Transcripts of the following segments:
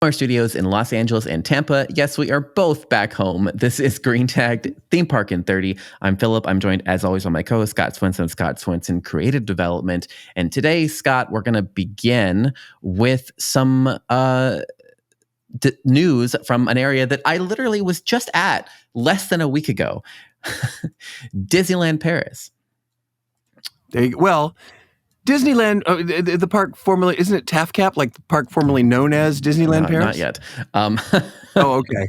Our studios in Los Angeles and Tampa. Yes, we are both back home. This is Green Tagged Theme Park in 30. I'm Philip. I'm joined as always by my co-host Scott Swenson, Scott Swenson Creative Development. And today, Scott, we're going to begin with some news from an area that I literally was just at less than a week ago. Disneyland Paris. Well, Disneyland, the park formerly, isn't it TAFCAP, like the park formerly known as Disneyland Paris? Not yet. Oh, okay.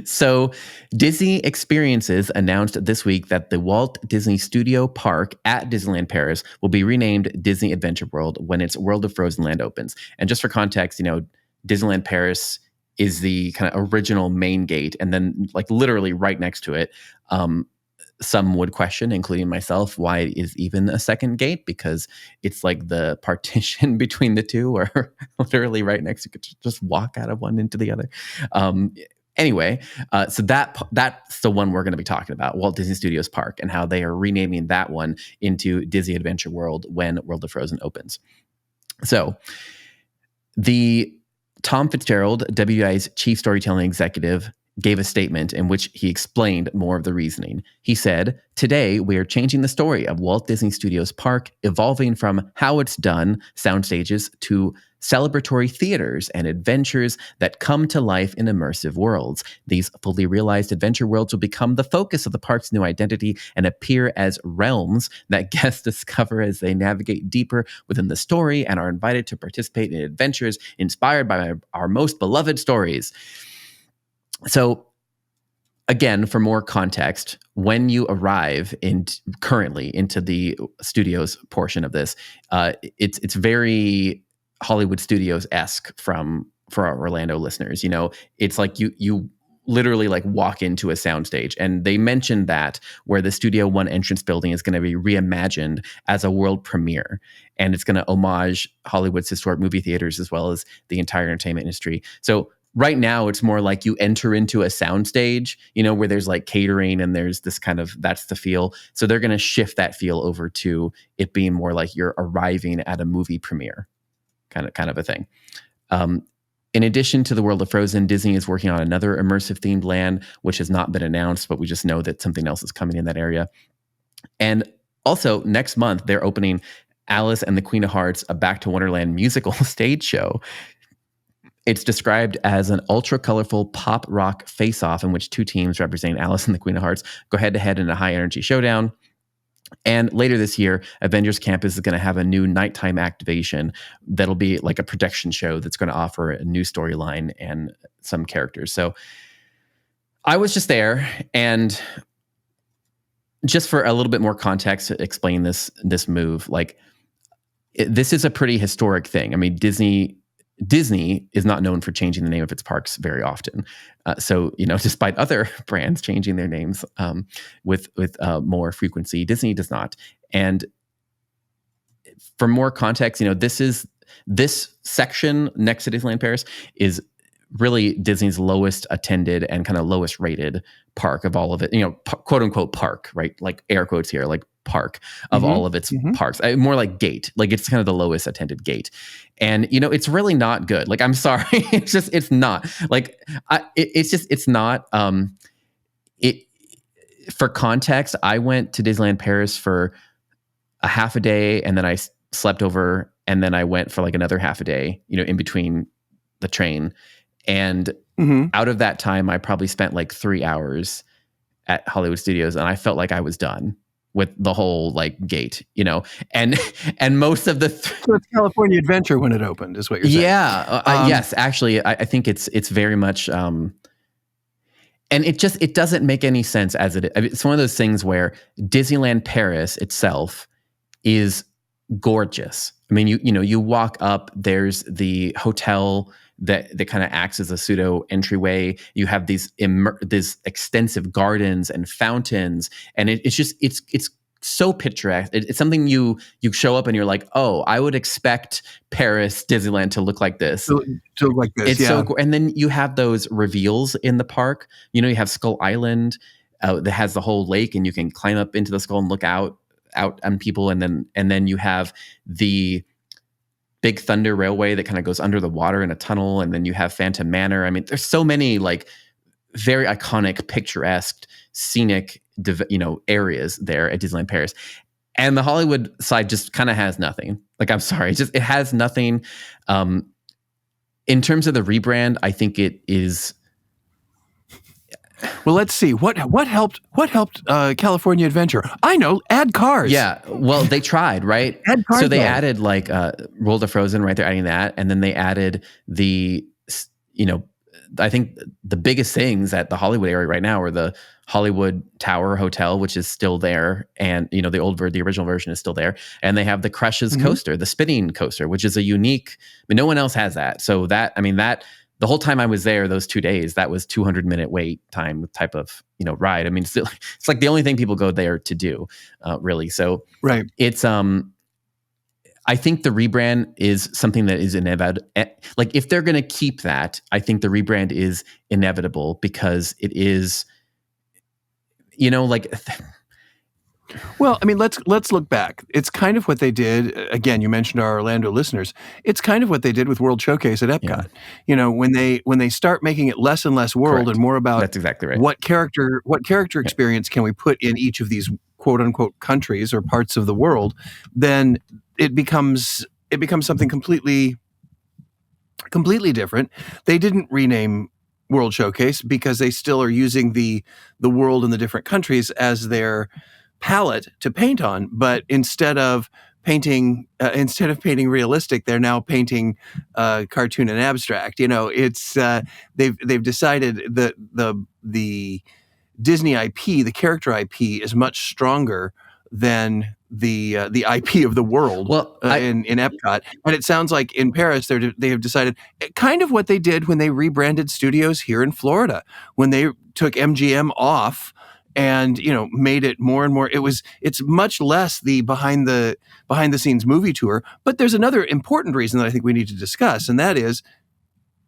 So Disney Experiences announced this week that the Walt Disney Studio Park at Disneyland Paris will be renamed Disney Adventure World when its World of Frozen Land opens. And just for context, Disneyland Paris is the kind of original main gate. And then like literally right next to it, some would question, including myself, why it is even a second gate, because it's like the partition between the two are literally right next to you. Could just walk out of one into the other. Anyway, so that's the one we're going to be talking about, Walt Disney Studios Park, and how they are renaming that one into Disney Adventure World when World of Frozen opens. So the Tom Fitzgerald, WI's chief storytelling executive, gave a statement in which he explained more of the reasoning. He said, "Today, we are changing the story of Walt Disney Studios Park, evolving from how it's done, sound stages, to celebratory theaters and adventures that come to life in immersive worlds. These fully realized adventure worlds will become the focus of the park's new identity and appear as realms that guests discover as they navigate deeper within the story and are invited to participate in adventures inspired by our most beloved stories." So again, for more context, when you arrive currently into the studios portion of this, it's very Hollywood Studios-esque for our Orlando listeners. It's like you literally like walk into a soundstage, and they mentioned that where the Studio One entrance building is going to be reimagined as a world premiere, and it's going to homage Hollywood's historic movie theaters as well as the entire entertainment industry. So right now, it's more like you enter into a soundstage, where there's like catering and there's this kind of, that's the feel. So they're going to shift that feel over to it being more like you're arriving at a movie premiere, kind of a thing. In addition to the World of Frozen, Disney is working on another immersive themed land, which has not been announced, but we just know that something else is coming in that area. And also next month, they're opening Alice and the Queen of Hearts, a Back to Wonderland musical stage show. It's described as an ultra-colorful pop rock face-off in which two teams representing Alice and the Queen of Hearts go head-to-head in a high-energy showdown. And later this year, Avengers Campus is going to have a new nighttime activation that'll be like a projection show that's going to offer a new storyline and some characters. So I was just there, and just for a little bit more context to explain this move, this is a pretty historic thing. I mean, Disney is not known for changing the name of its parks very often. So, despite other brands changing their names with more frequency, Disney does not. And for more context, this section next to Disneyland Paris is really Disney's lowest attended and kind of lowest rated park of all of it, quote unquote park, right? Like air quotes here, like park of all of its parks, more like gate, like it's kind of the lowest attended gate. And, it's really not good. Like, I'm sorry. it's not like, it's not, for context, I went to Disneyland Paris for a half a day, and then I slept over, and then I went for like another half a day, in between the train. And out of that time, I probably spent like 3 hours at Hollywood Studios, and I felt like I was done with the whole like gate, and most of the so it's California Adventure when it opened, is what you're saying. Yeah, yes, actually, I think it's very much, and it doesn't make any sense as it's one of those things where Disneyland Paris itself is gorgeous. I mean, you walk up, there's the hotel that kind of acts as a pseudo entryway. You have these extensive gardens and fountains, and it's so picturesque. It's something you show up and you're like, oh, I would expect Paris Disneyland to look like this. To look like this, it's so. And then you have those reveals in the park. You have Skull Island that has the whole lake, and you can climb up into the skull and look out on people, and then you have the Big Thunder Railway that kind of goes under the water in a tunnel, and then you have Phantom Manor. I mean, there's so many like very iconic, picturesque, scenic, areas there at Disneyland Paris. And the Hollywood side just kind of has nothing. Like, I'm sorry, it has nothing. In terms of the rebrand, I think it is. Well, let's see what helped California Adventure. I know, add cars. Yeah, well, they tried, right? Add cars. So they added like World of Frozen, right? They're adding that, and then they added the, I think the biggest things at the Hollywood area right now are the Hollywood Tower Hotel, which is still there, and the original version is still there, and they have the Crushes coaster, the spinning coaster, which is a unique. No one else has that. So that the whole time I was there, those 2 days, that was 200-minute wait time type of ride. I mean, it's like the only thing people go there to do, really. So right, it's I think the rebrand is something that is inevitable. Like, if they're going to keep that, I think the rebrand is inevitable because it is, Well, I mean, let's look back. It's kind of what they did. Again, you mentioned our Orlando listeners. It's kind of what they did with World Showcase at Epcot. Yeah. When they start making it less and less world and more about that's exactly right. What character experience can we put in each of these quote unquote countries or parts of the world, then it becomes something completely different. They didn't rename World Showcase because they still are using the world in the different countries as their palette to paint on, but instead of painting realistic, they're now painting cartoon and abstract. It's they've decided that the Disney IP, the character IP, is much stronger than the IP of the world. Well, in Epcot, and it sounds like in Paris they have decided kind of what they did when they rebranded studios here in Florida, when they took MGM off and made it more and more. It's much less the behind the scenes movie tour. But there's another important reason that I think we need to discuss, and that is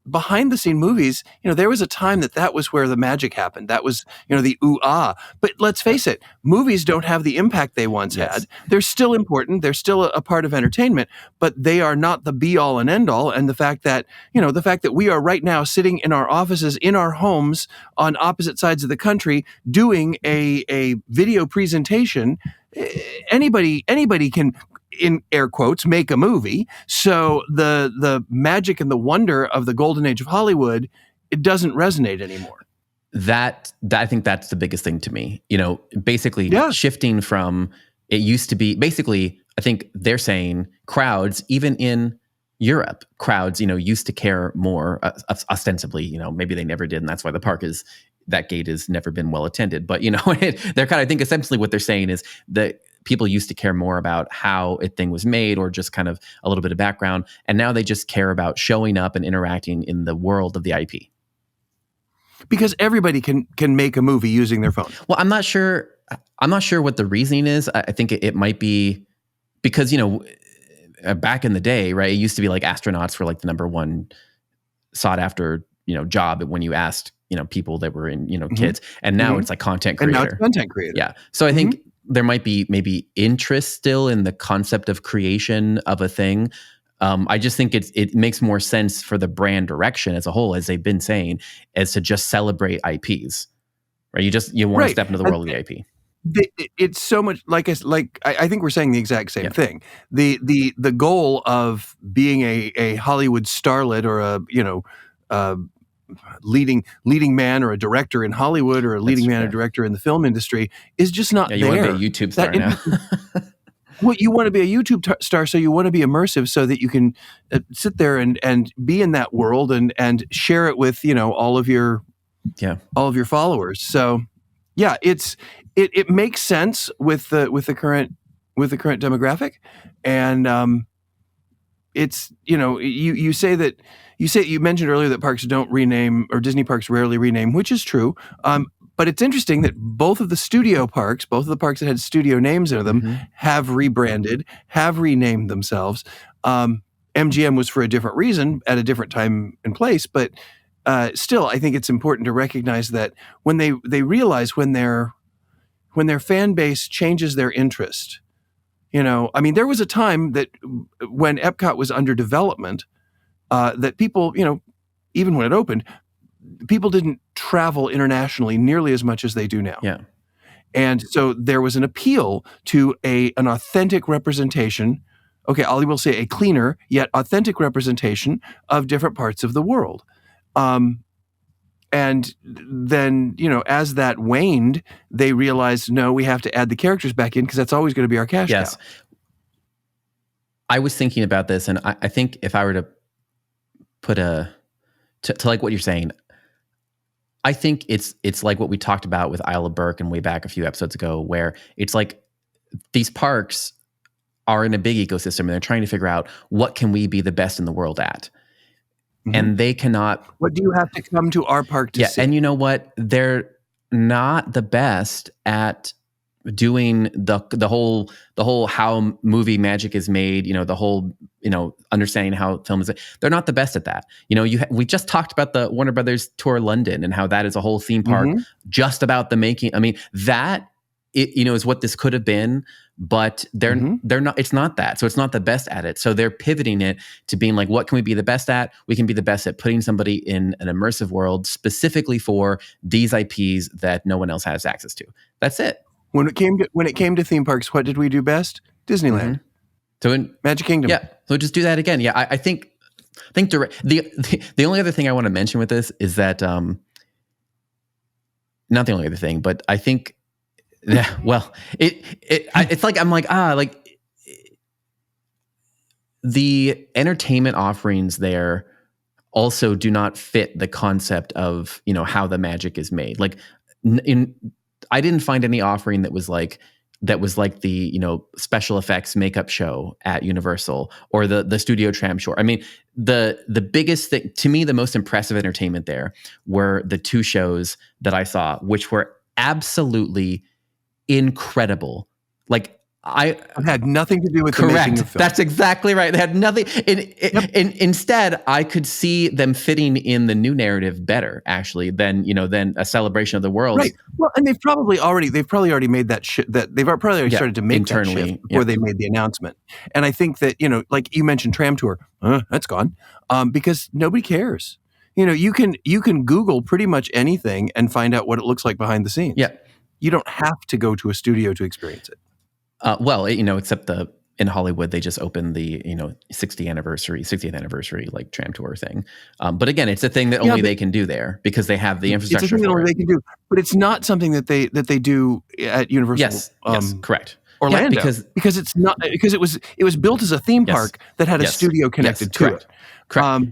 behind the scene movies. There was a time that was where the magic happened. That was the ooh-ah. But let's face it, movies don't have the impact they once had. They're still important. They're still a part of entertainment, but they are not the be all and end all. And the fact that we are right now sitting in our offices, in our homes on opposite sides of the country doing a video presentation, anybody can, in air quotes, make a movie. So the magic and the wonder of the golden age of Hollywood, it doesn't resonate anymore. That I think that's the biggest thing to me. Basically shifting from, it used to be, basically, I think they're saying crowds, even in Europe, crowds, used to care more, ostensibly, maybe they never did. And that's why the park that gate has never been well attended. But, they're kind of, I think essentially what they're saying is that people used to care more about how a thing was made or just kind of a little bit of background. And now they just care about showing up and interacting in the world of the IP. Because everybody can make a movie using their phone. Well, I'm not sure what the reasoning is. I think it might be because, back in the day, right, it used to be like astronauts were like the number one sought after, job when you asked, people that were in, kids. And now it's like content creator. And now it's content creator. Yeah. So I think there might be maybe interest still in the concept of creation of a thing. I just think it makes more sense for the brand direction as a whole, as they've been saying, as to just celebrate IPs, right? You want to step into the world of the IP. It's so much like I think we're saying the exact same thing. The goal of being a Hollywood starlet or a leading man or a director in Hollywood or a leading man or director in the film industry is just not there. You want to be a YouTube star now. Well, you want to be a YouTube star, so you want to be immersive so that you can sit there and be in that world and share it with all of your followers. So yeah, it makes sense with the current demographic, and it's you mentioned earlier that parks don't rename, or Disney parks rarely rename, which is true. But it's interesting that both of the parks that had studio names in them have rebranded, have renamed themselves. MGM was for a different reason at a different time and place, but still, I think it's important to recognize that when they realize when their fan base changes their interest, I mean, there was a time that when Epcot was under development, that people, even when it opened, people didn't travel internationally nearly as much as they do now. Yeah. And so there was an appeal to an authentic representation. Okay, I will say a cleaner yet authentic representation of different parts of the world. And then, as that waned, they realized, no, we have to add the characters back in because that's always going to be our cash cow. I was thinking about this, and I think if I were to put to like what you're saying, I think it's like what we talked about with Isle of Burke and way back a few episodes ago, where it's like these parks are in a big ecosystem and they're trying to figure out what can we be the best in the world at. Mm-hmm. And they cannot. What do you have to come to our park to see? And you know what? They're not the best at doing the whole how movie magic is made, the whole, understanding how film is. They're not the best at that. We just talked about the Warner Brothers Tour London and how that is a whole theme park just about the making. I mean, that is what this could have been, but they're not. It's not that. So it's not the best at it. So they're pivoting it to being like, what can we be the best at? We can be the best at putting somebody in an immersive world specifically for these IPs that no one else has access to. That's it. When it came to theme parks, what did we do best? Disneyland. So in Magic Kingdom. Yeah. So just do that again. Yeah. I think the only other thing I want to mention with this is that not the only other thing, but I think it's like I'm like the entertainment offerings there also do not fit the concept of how the magic is made. Like I didn't find any offering that was like the special effects makeup show at Universal or the studio tram show. I mean, the biggest thing to me, the most impressive entertainment there were the two shows that I saw, which were absolutely incredible. Like it had nothing to do with the making of film. That's exactly right. They had nothing. Instead, I could see them fitting in the new narrative better, actually, than a celebration of the world. Right. Well, and they've probably already made that they've probably already started to make internally that shift before they made the announcement. And I think that like you mentioned, Tram Tour, that's gone because nobody cares. You can Google pretty much anything and find out what it looks like behind the scenes. Yeah. You don't have to go to a studio to experience it. Except in Hollywood, they just opened the 60th anniversary like tram tour thing. But again, it's a thing that only they can do there because they have the infrastructure. It's a thing that only they can do, but it's not something that they do at Universal. Yes, correct. Orlando, because it's not because it was built as a theme park that had a studio connected to it. Correct.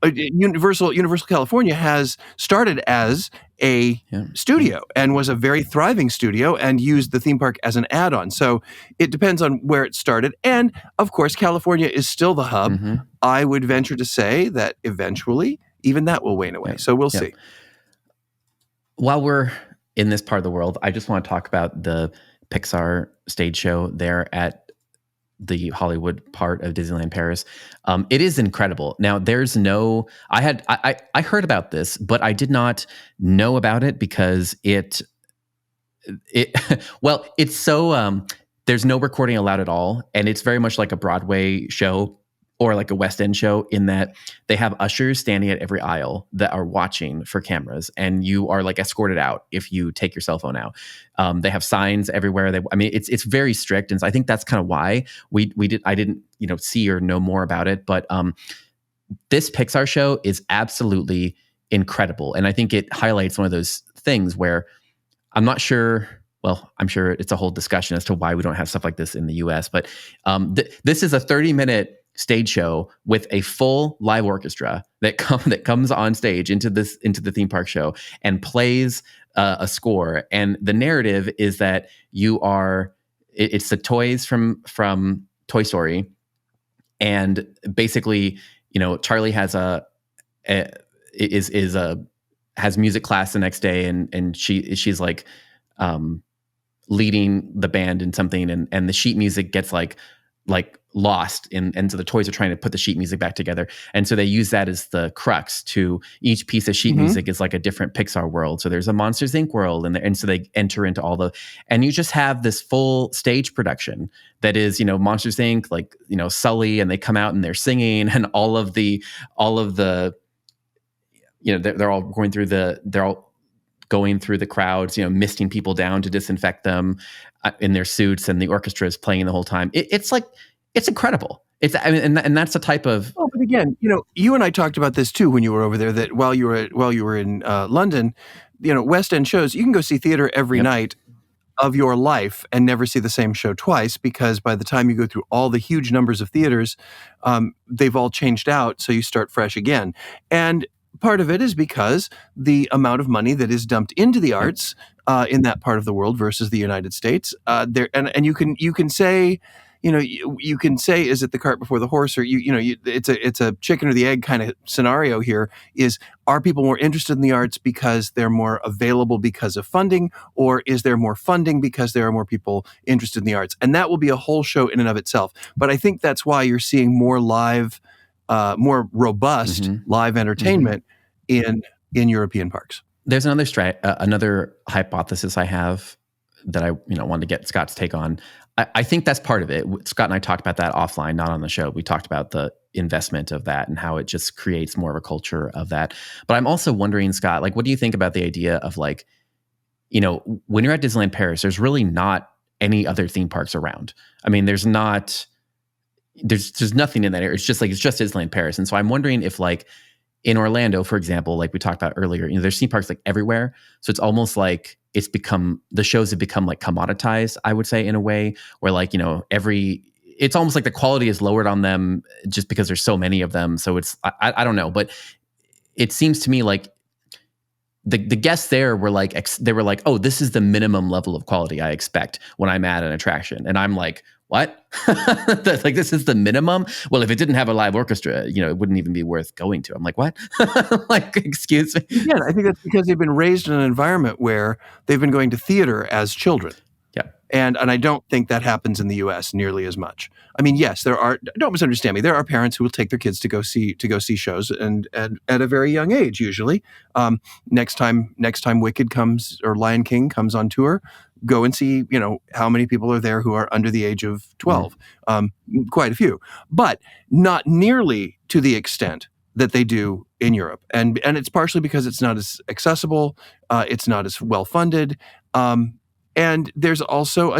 Universal California has started as a studio and was a very thriving studio and used the theme park as an add-on. So it depends on where it started. And of course, California is still the hub. Mm-hmm. I would venture to say that eventually even that will wane away. So we'll see. While we're in this part of the world, I just want to talk about the Pixar stage show there at the Hollywood part of Disneyland Paris. It is incredible. Now there's I heard about this, but I did not know about it because it's so, there's no recording allowed at all. And it's very much like a Broadway show or like a West End show in that they have ushers standing at every aisle that are watching for cameras, and you are like escorted out if you take your cell phone out. They have signs everywhere. It's very strict, and so I think that's kind of why I didn't see or know more about it. But this Pixar show is absolutely incredible, and I think it highlights one of those things where I'm not sure. Well, I'm sure it's a whole discussion as to why we don't have stuff like this in the U.S. But this is a 30-minute stage show with a full live orchestra that comes on stage into the theme park show and plays a score. And the narrative is that it's the toys from Toy Story, and basically, Charlie has has music class the next day, and she's like leading the band in something, and the sheet music gets like like lost and so the toys are trying to put the sheet music back together, and so they use that as the crux to each piece of sheet music is like a different Pixar world. So there's a Monsters Inc. world, and so they enter into all the, and you just have this full stage production that is, Monsters Inc., like, Sully, and they come out and they're singing, and all of the they're all going through the crowds, misting people down to disinfect them in their suits, and the orchestra is playing the whole time. It's incredible. And that's the type of. Oh, but again, you and I talked about this too when you were over there. That while you were in London, West End shows, you can go see theater every night of your life and never see the same show twice, because by the time you go through all the huge numbers of theaters, they've all changed out, so you start fresh again. And part of it is because the amount of money that is dumped into the arts in that part of the world versus the United States, and you can say, you can say, is it the cart before the horse, or it's a chicken or the egg kind of scenario here. Are people more interested in the arts because they're more available because of funding, or is there more funding because there are more people interested in the arts? And that will be a whole show in and of itself. But I think that's why you're seeing more live, more robust live entertainment in European parks. There's another hypothesis I have that I wanted to get Scott's take on. I think that's part of it. Scott and I talked about that offline, not on the show. We talked about the investment of that and how it just creates more of a culture of that. But I'm also wondering, Scott, like, what do you think about the idea of, like, when you're at Disneyland Paris, there's really not any other theme parks around. I mean, there's nothing in that area. It's just Disneyland Paris. And so I'm wondering if, like, in Orlando, for example, like we talked about earlier, there's theme parks like everywhere. So it's almost like the shows have become like commoditized, I would say, in a way where, like, it's almost like the quality is lowered on them just because there's so many of them. So it's, I don't know, but it seems to me like the guests there were like, oh, this is the minimum level of quality I expect when I'm at an attraction. And I'm like, what? Like, this is the minimum? Well, if it didn't have a live orchestra, it wouldn't even be worth going to. I'm like, what? Like, excuse me. Yeah, I think that's because they've been raised in an environment where they've been going to theater as children. Yeah. And I don't think that happens in the US nearly as much. I mean, yes, don't misunderstand me. There are parents who will take their kids to go see shows, and at a very young age, usually. Next time Wicked comes, or Lion King comes on tour, go and see, how many people are there who are under the age of 12. Quite a few, but not nearly to the extent that they do in Europe. And it's partially because it's not as accessible. It's not as well funded. And there's also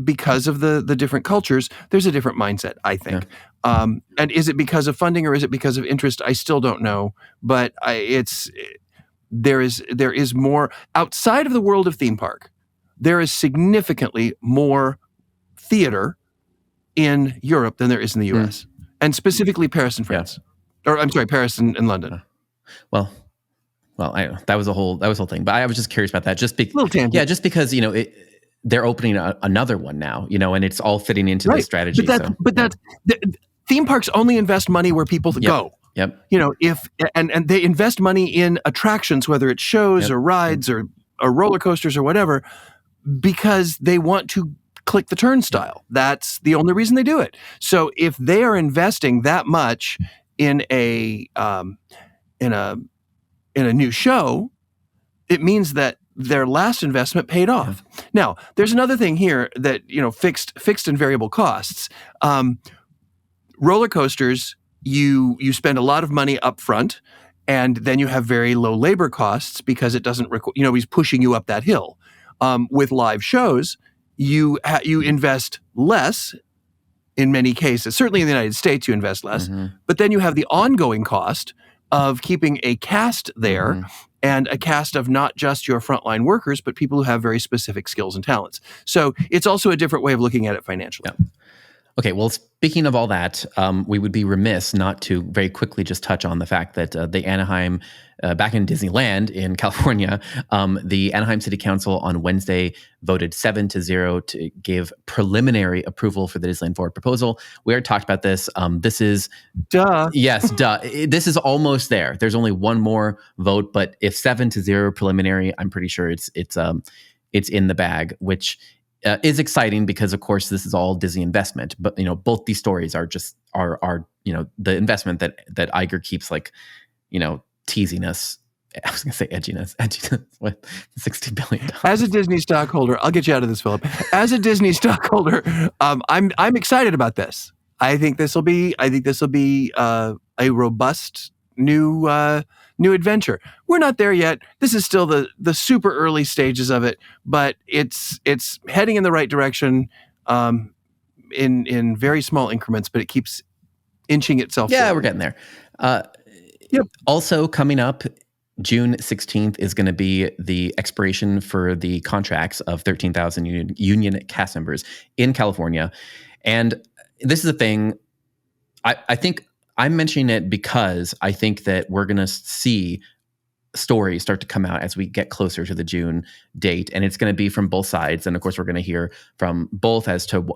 because of the different cultures, there's a different mindset, I think. Yeah. And is it because of funding, or is it because of interest? I still don't know, but there is more outside of the world of theme park. There is significantly more theater in Europe than there is in the US, and specifically Paris and France. Yeah. Or I'm sorry, Paris and London. Well, that was a whole thing. But I was just curious about that. Little tangent. Yeah, just because they're opening another one now, and it's all fitting into the strategy. Theme parks only invest money where people go. Yep. And they invest money in attractions, whether it's shows or rides or roller coasters or whatever, because they want to click the turnstile. That's the only reason they do it. So if they are investing that much in a new show, it means that their last investment paid off. Yeah. Now, there's another thing here that, fixed and variable costs. Roller coasters, you spend a lot of money up front, and then you have very low labor costs because it doesn't he's pushing you up that hill. With live shows, you invest less in many cases. Certainly in the United States, you invest less. But then you have the ongoing cost of keeping a cast there, and a cast of not just your frontline workers, but people who have very specific skills and talents. So it's also a different way of looking at it financially. Yeah. Okay, well, speaking of all that, we would be remiss not to very quickly just touch on the fact that the Anaheim, back in Disneyland in California, the Anaheim City Council on Wednesday voted 7-0 to give preliminary approval for the Disneyland Forward proposal. We already talked about this. This is... Duh. Yes, duh. This is almost there. There's only one more vote, but if 7-0 preliminary, I'm pretty sure it's in the bag, which is exciting because, of course, this is all Disney investment. But both these stories are just are the investment that Iger keeps teasing us. I was going to say edginess with $60 billion. As a Disney stockholder, I'll get you out of this, Philip. As a Disney stockholder, I'm excited about this. I think this will be a robust new adventure. We're not there yet. This is still the super early stages of it, but it's heading in the right direction in very small increments, but it keeps inching itself forward. We're getting there. Yep. Also coming up, June 16th is going to be the expiration for the contracts of 13,000 union cast members in California. And this is a thing, I think I'm mentioning it because I think that we're going to see stories start to come out as we get closer to the June date. And it's going to be from both sides. And of course, we're going to hear from both as to,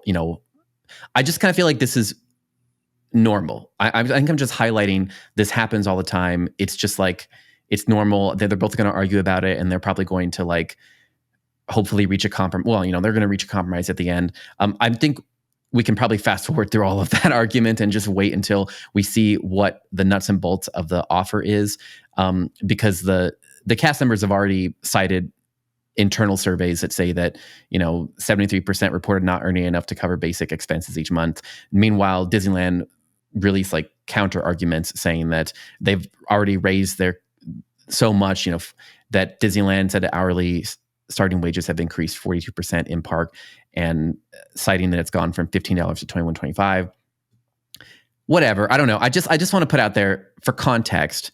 I just kind of feel like this is normal. I think I'm just highlighting this happens all the time. It's just like, it's normal. They're both going to argue about it, and they're probably going to hopefully reach a compromise. Well, they're going to reach a compromise at the end. I think we can probably fast forward through all of that argument and just wait until we see what the nuts and bolts of the offer is, because the cast members have already cited internal surveys that say that 73% reported not earning enough to cover basic expenses each month. Meanwhile, Disneyland released counter arguments saying that they've already raised their so much, that Disneyland said hourly starting wages have increased 42% in park, and citing that it's gone from $15 to $21.25. Whatever. I don't know. I just want to put out there for context,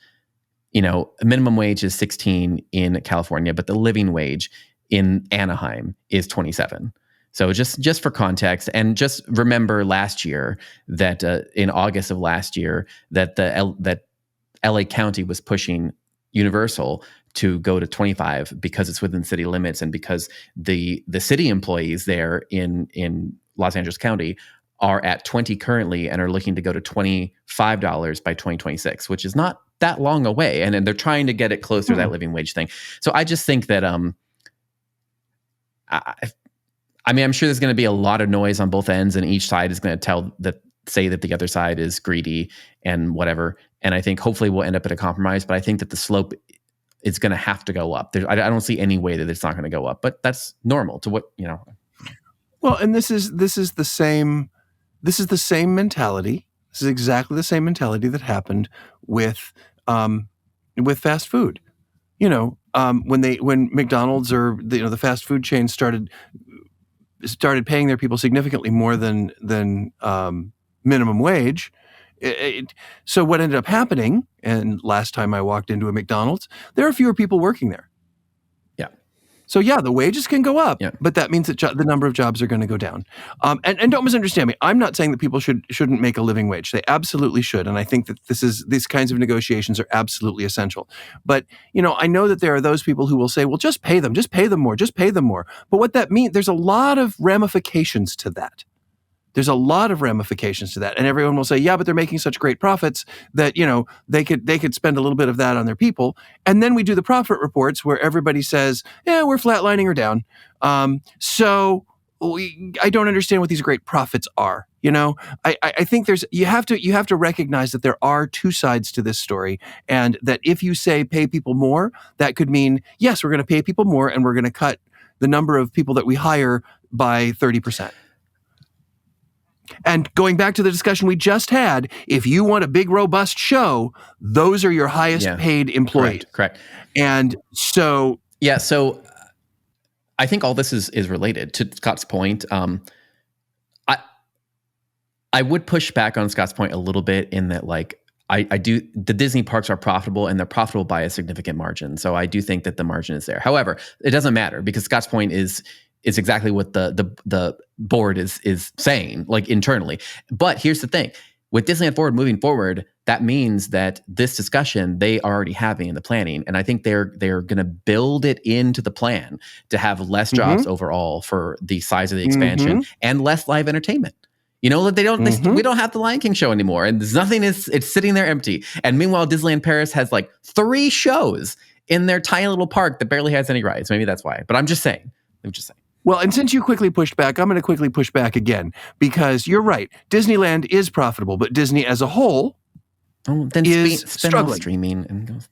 minimum wage is 16 in California, but the living wage in Anaheim is 27. So just for context, and just remember last year that in August of last year that that LA County was pushing Universal to go to 25 because it's within city limits, and because the city employees there in Los Angeles County are at 20 currently and are looking to go to $25 by 2026, which is not that long away. And then they're trying to get it closer to that living wage thing. So I just think that I mean, I'm sure there's going to be a lot of noise on both ends, and each side is going to say that the other side is greedy and whatever. And I think hopefully we'll end up at a compromise, but I think that the slope is going to have to go up. I don't see any way that it's not going to go up, but that's normal to what. Well, and this is the same mentality. This is exactly the same mentality that happened with fast food. When McDonald's or the fast food chains started paying their people significantly more than minimum wage. So what ended up happening, and last time I walked into a McDonald's, there are fewer people working there. Yeah. So the wages can go up, but that means that the number of jobs are going to go down. And don't misunderstand me. I'm not saying that people shouldn't make a living wage. They absolutely should. And I think that these kinds of negotiations are absolutely essential. But, I know that there are those people who will say, well, just pay them more. But what that means, there's a lot of ramifications to that. And everyone will say, yeah, but they're making such great profits that, they could spend a little bit of that on their people. And then we do the profit reports where everybody says, yeah, we're flatlining or down. So I don't understand what these great profits are. I think you have to recognize that there are two sides to this story, and that if you say pay people more, that could mean, yes, we're going to pay people more, and we're going to cut the number of people that we hire by 30%. And going back to the discussion we just had, if you want a big, robust show, those are your highest paid employees. Correct. And so... Yeah, so I think all this is related to Scott's point. I would push back on Scott's point a little bit in that, the Disney parks are profitable, and they're profitable by a significant margin. So I do think that the margin is there. However, it doesn't matter, because Scott's point is exactly what the board is saying, internally. But here's the thing. With Disneyland Forward moving forward, that means that this discussion they are already having in the planning. And I think they're going to build it into the plan to have less jobs overall for the size of the expansion and less live entertainment. They don't. We don't have the Lion King show anymore, and there's nothing. It's sitting there empty. And meanwhile, Disneyland Paris has 3 shows in their tiny little park that barely has any rides. Maybe that's why. But I'm just saying. Well, and since you quickly pushed back, I'm going to quickly push back again, because you're right. Disneyland is profitable, but Disney as a whole then is spend all struggling. streaming and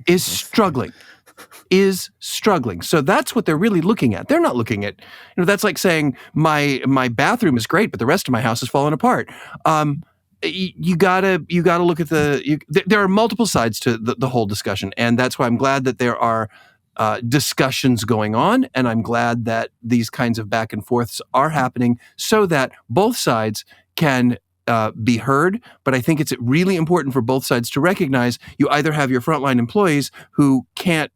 Is struggling. Is struggling. So that's what they're really looking at. They're not looking at, that's like saying my bathroom is great, but the rest of my house is falling apart. You gotta look at there are multiple sides to the whole discussion, and that's why I'm glad that there are discussions going on, and I'm glad that these kinds of back and forths are happening so that both sides can be heard. But I think it's really important for both sides to recognize you either have your frontline employees who can't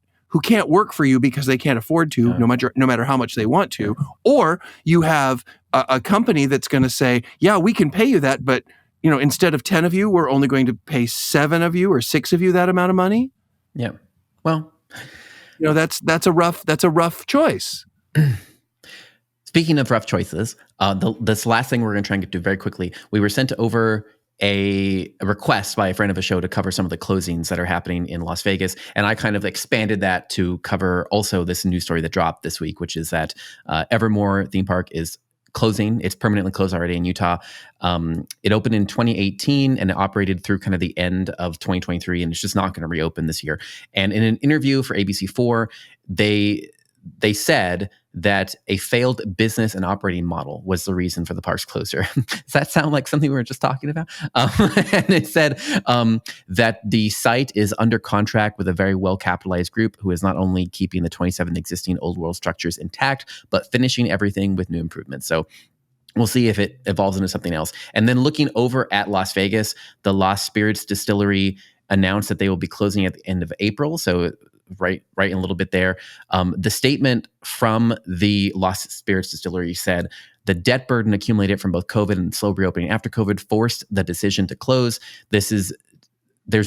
work for you because they can't afford to, no matter how much they want to, or you have a company that's going to say, yeah, we can pay you that, but instead of 10 of you, we're only going to pay 7 of you or 6 of you that amount of money. Yeah. Well, that's a rough choice. Speaking of rough choices, this last thing we're going to try and get to very quickly. We were sent over a request by a friend of a show to cover some of the closings that are happening in Las Vegas, and I kind of expanded that to cover also this news story that dropped this week, which is that Evermore theme park is closing. It's permanently closed already in Utah. It opened in 2018 and it operated through kind of the end of 2023, and it's just not going to reopen this year. And in an interview for ABC4, they said that a failed business and operating model was the reason for the park's closure. Does that sound like something we were just talking about? And it said that the site is under contract with a very well-capitalized group who is not only keeping the 27 existing old world structures intact, but finishing everything with new improvements. So we'll see if it evolves into something else. And then looking over at Las Vegas, the Lost Spirits Distillery announced that they will be closing at the end of April. So right in a little bit there. The statement from the Lost Spirits Distillery said, the debt burden accumulated from both COVID and slow reopening after COVID forced the decision to close. There's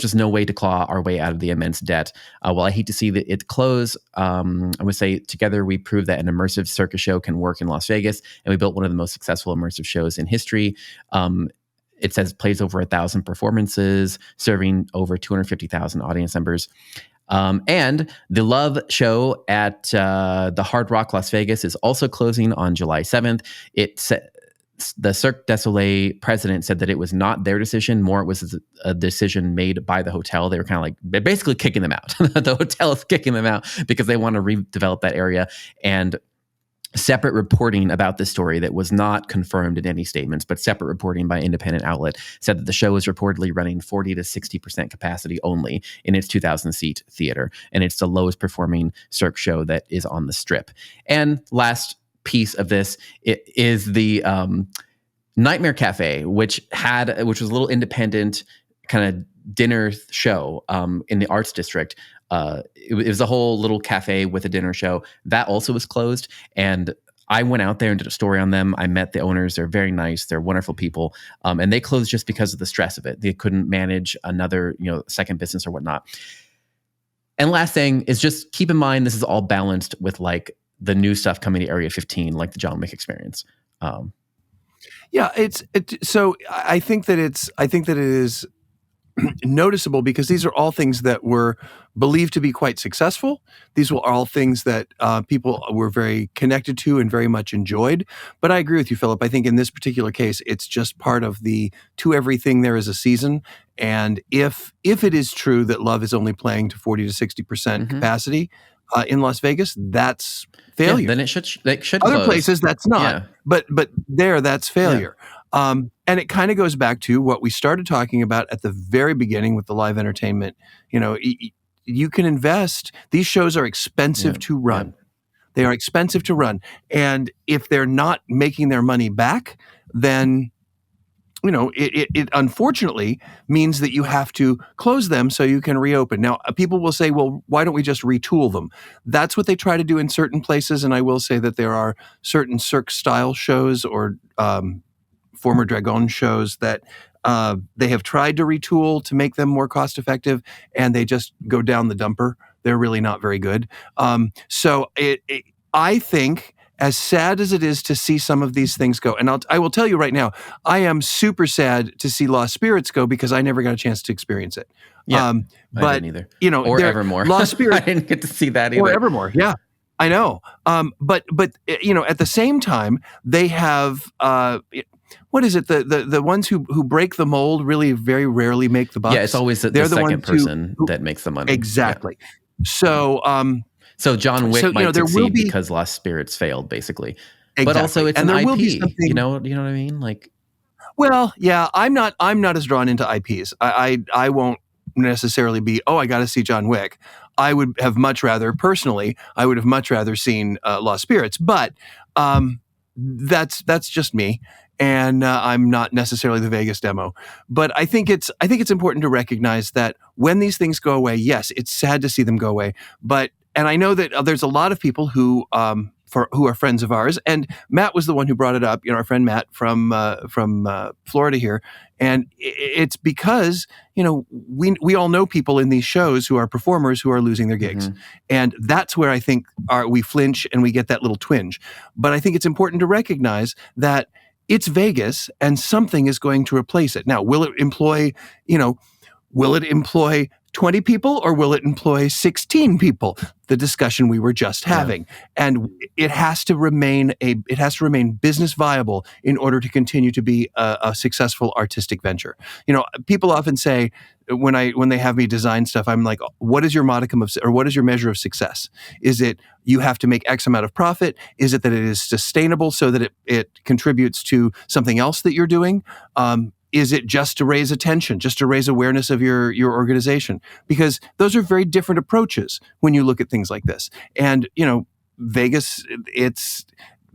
just no way to claw our way out of the immense debt. While I hate to see it close, I would say together we proved that an immersive circus show can work in Las Vegas, and we built one of the most successful immersive shows in history. It says plays over 1,000 performances, serving over 250,000 audience members. And the Love show at the Hard Rock Las Vegas is also closing on July 7th. The Cirque du Soleil president said that it was not their decision. More, it was a decision made by the hotel. They were kind of like, they're basically kicking them out. The hotel is kicking them out because they want to redevelop that area. And separate reporting about this story that was not confirmed in any statements, but separate reporting by independent outlet said that the show is reportedly running 40 to 60% capacity only in its 2,000-seat theater. And it's the lowest performing Cirque show that is on the Strip. And last piece of this is the Nightmare Cafe, which was a little independent kind of dinner show in the Arts District. It was a whole little cafe with a dinner show that also was closed. And I went out there and did a story on them. I met the owners. They're very nice. They're wonderful people. And they closed just because of the stress of it. They couldn't manage another, second business or whatnot. And last thing is just keep in mind, this is all balanced with like the new stuff coming to Area 15, like the John Wick experience. So I think that it is noticeable because these are all things that were believed to be quite successful. These were all things that people were very connected to and very much enjoyed. But I agree with you, Philip. I think in this particular case, it's just part of the to everything there is a season. And if it is true that Love is only playing to 40 to 60% capacity in Las Vegas, that's failure. Yeah, then it should Other close. Places that's not. Yeah. But there, that's failure. Yeah. And it kind of goes back to what we started talking about at the very beginning with the live entertainment. You can invest. These shows are expensive to run. Yeah. They are expensive to run. And if they're not making their money back, then it unfortunately means that you have to close them so you can reopen. Now, people will say, well, why don't we just retool them? That's what they try to do in certain places. And I will say that there are certain Cirque-style shows or former Dragon shows that they have tried to retool to make them more cost-effective, and they just go down the dumper. They're really not very good. So I think, as sad as it is to see some of these things go, and I will tell you right now, I am super sad to see Lost Spirits go because I never got a chance to experience it. Yeah, but I didn't either. Or Evermore. Lost Spirits. I didn't get to see that either. Or Evermore, yeah. I know. But at the same time, they have what is it? The ones who break the mold really very rarely make the bucks. Yeah, it's always the They're the second ones person who that makes the money. exactly. Yeah. So John Wick might there will succeed be because Lost Spirits failed, basically. But exactly, also, it's and an there will be IP. something. You know what I mean? Like, Well, yeah, I'm not as drawn into IPs. I won't necessarily be, oh, I got to see John Wick. I would have much rather, personally, I would have much rather seen Lost Spirits, but that's just me, and I'm not necessarily the Vegas demo. But I think it's important to recognize that when these things go away, yes, it's sad to see them go away, and I know that there's a lot of people who who are friends of ours, and Matt was the one who brought it up. Our friend Matt from Florida here, and it's because we all know people in these shows who are performers who are losing their gigs, and that's where I think we flinch and we get that little twinge. But I think it's important to recognize that it's Vegas, and something is going to replace it. Now, will it employ 20 people or will it employ 16 people? The discussion we were just having. Yeah. And it has to remain business viable in order to continue to be a successful artistic venture. People often say when they have me design stuff, I'm like, what is your modicum or what is your measure of success? Is it you have to make X amount of profit? Is it that it is sustainable so that it contributes to something else that you're doing? Is it just to raise attention, just to raise awareness of your organization? Because those are very different approaches when you look at things like this. And, Vegas, it's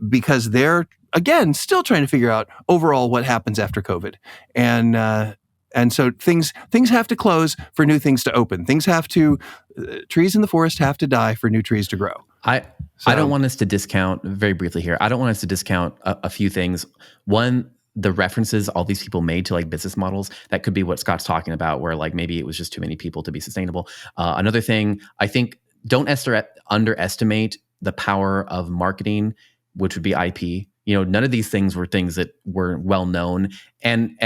because they're, again, still trying to figure out overall what happens after COVID. And so things have to close for new things to open. Trees in the forest have to die for new trees to grow. I don't want us to discount, very briefly here, I don't want us to discount a few things. One, the references all these people made to like business models, that could be what Scott's talking about, where like maybe it was just too many people to be sustainable. Another thing, I think, don't underestimate the power of marketing, which would be IP. None of these things were things that were well known, and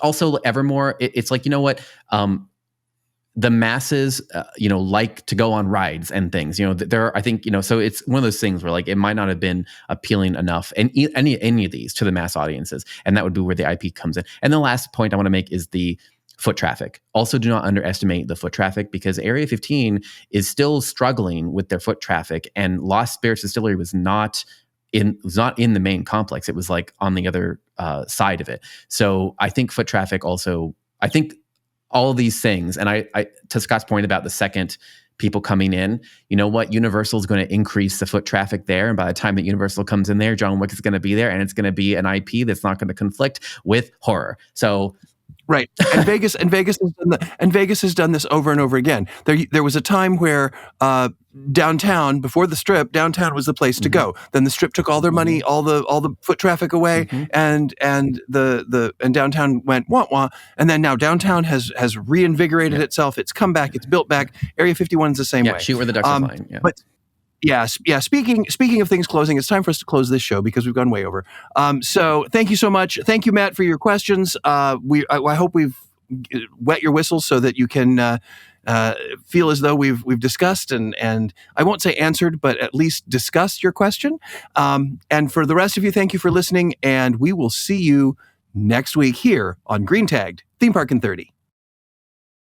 also Evermore. It's like, the masses, like to go on rides and things. There are, I think, so it's one of those things where like it might not have been appealing enough, and any of these to the mass audiences, and that would be where the IP comes in. And the last point I want to make is the foot traffic. Also, do not underestimate the foot traffic, because Area 15 is still struggling with their foot traffic, and Lost Spirits Distillery was not in the main complex. It was like on the other side of it. So I think foot traffic also. I think all of these things, and I to Scott's point about the second people coming in, Universal is going to increase the foot traffic there, and by the time that Universal comes in there, John Wick is going to be there, and it's going to be an IP that's not going to conflict with horror. So right, and Vegas has done this over and over again. There was a time where downtown, before the Strip, downtown was the place to go. Then the Strip took all their money, all the foot traffic away, and downtown went wah wah. And then now downtown has reinvigorated itself. It's come back. It's built back. Area 51 is the same way. Shoot where the ducks are flying. Yeah. But yeah. Speaking of things closing, it's time for us to close this show because we've gone way over. So thank you so much. Thank you, Matt, for your questions. I hope we've wet your whistle so that you can feel as though we've discussed and I won't say answered, but at least discussed your question. And for the rest of you, thank you for listening, and we will see you next week here on Green Tagged Theme Park in 30.